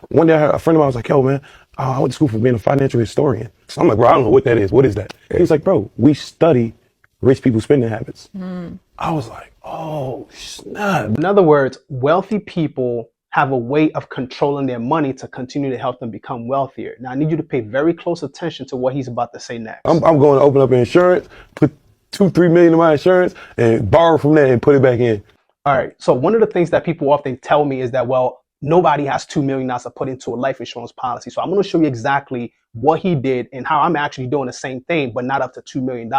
One day a friend of mine was like, yo, man, I went to school for being a financial historian. So I'm like, bro, I don't know what that is. What is that? He's like, bro, we study rich people's spending habits. I was like, oh, snap. In other words, wealthy people have a way of controlling their money to continue to help them become wealthier. Now, I need you to pay very close attention to what he's about to say next. I'm going to open up insurance, put 2-3 million in my insurance and borrow from that and put it back in. All right. So one of the things that people often tell me is that, well, nobody has $2 million to put into a life insurance policy. So I'm going to show you exactly what he did and how I'm actually doing the same thing, but not up to $2 million.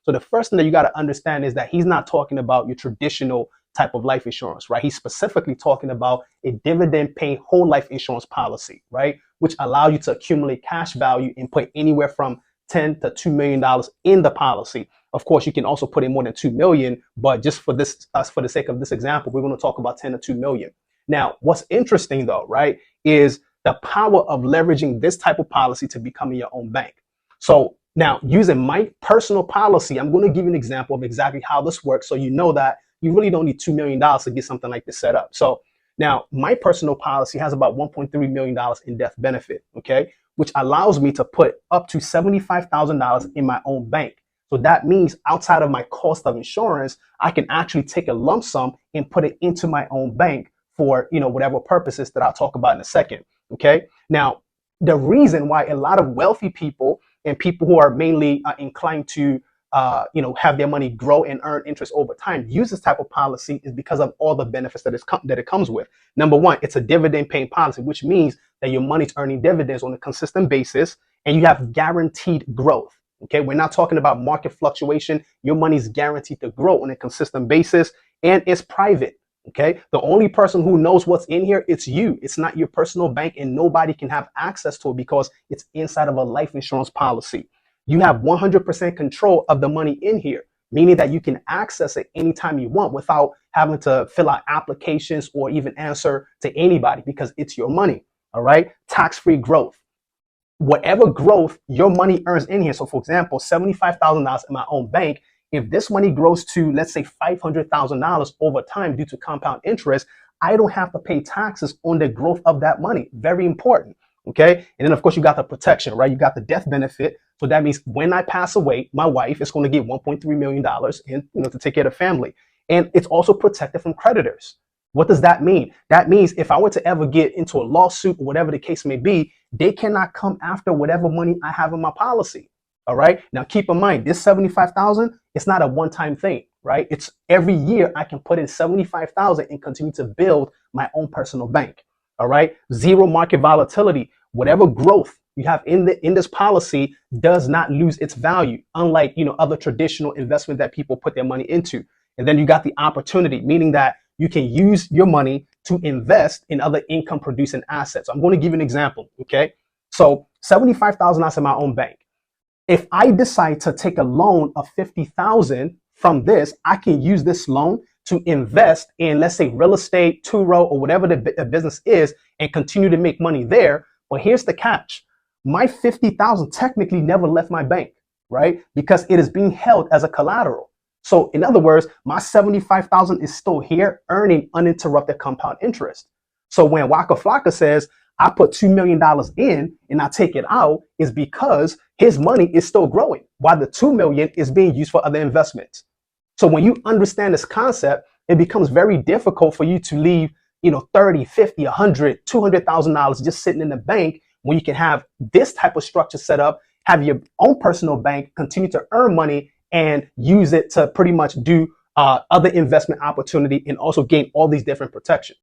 So the first thing that you got to understand is that he's not talking about your traditional type of life insurance, right? He's specifically talking about a dividend paying whole life insurance policy, right? Which allow you to accumulate cash value and put anywhere from $10 to $2 million in the policy. Of course, you can also put in more than 2 million, but just for the sake of this example, we're going to talk about 10 to 2 million. Now, what's interesting though, right, is the power of leveraging this type of policy to becoming your own bank. So now, using my personal policy, I'm going to give you an example of exactly how this works, so you know that you really don't need $2 million to get something like this set up. So now, my personal policy has about $1.3 million in death benefit, okay, which allows me to put up to $75,000 in my own bank. So that means outside of my cost of insurance, I can actually take a lump sum and put it into my own bank for, whatever purposes that I'll talk about in a second. Okay. Now, the reason why a lot of wealthy people and people who are mainly inclined to, have their money grow and earn interest over time use this type of policy is because of all the benefits that it comes with. Number one, it's a dividend paying policy, which means that your money's earning dividends on a consistent basis and you have guaranteed growth. Okay, we're not talking about market fluctuation. Your money's guaranteed to grow on a consistent basis and it's private. Okay, the only person who knows what's in here, it's you. It's not your personal bank and nobody can have access to it because it's inside of a life insurance policy. You have 100% control of the money in here, meaning that you can access it anytime you want without having to fill out applications or even answer to anybody because it's your money. All right, tax-free growth. Whatever growth your money earns in here. So for example, $75,000 in my own bank. If this money grows to, let's say, $500,000 over time due to compound interest, I don't have to pay taxes on the growth of that money. Very important. Okay. And then, of course, you got the protection, right? You got the death benefit. So that means when I pass away, my wife is going to get $1.3 million to take care of the family. And it's also protected from creditors. What does that mean? That means if I were to ever get into a lawsuit or whatever the case may be, they cannot come after whatever money I have in my policy. All right. Now, keep in mind, this 75,000, it's not a one-time thing, right? It's every year I can put in 75,000 and continue to build my own personal bank. All right. Zero market volatility. Whatever growth you have in this policy does not lose its value, unlike, other traditional investment that people put their money into. And then you got the opportunity, meaning that you can use your money to invest in other income producing assets. I'm going to give you an example. Okay. So $75,000 in my own bank. If I decide to take a loan of $50,000 from this, I can use this loan to invest in, let's say, real estate, Turo, or whatever the business is, and continue to make money there. But here's the catch. My $50,000 technically never left my bank, right? Because it is being held as a collateral. So in other words, my $75,000 is still here earning uninterrupted compound interest. So when Waka Flocka says, I put $2 million in and I take it out, is because his money is still growing while the 2 million is being used for other investments. So when you understand this concept, it becomes very difficult for you to leave, 30, 50, 100, $200,000 just sitting in the bank when you can have this type of structure set up, have your own personal bank, continue to earn money and use it to pretty much do other investment opportunity and also gain all these different protections.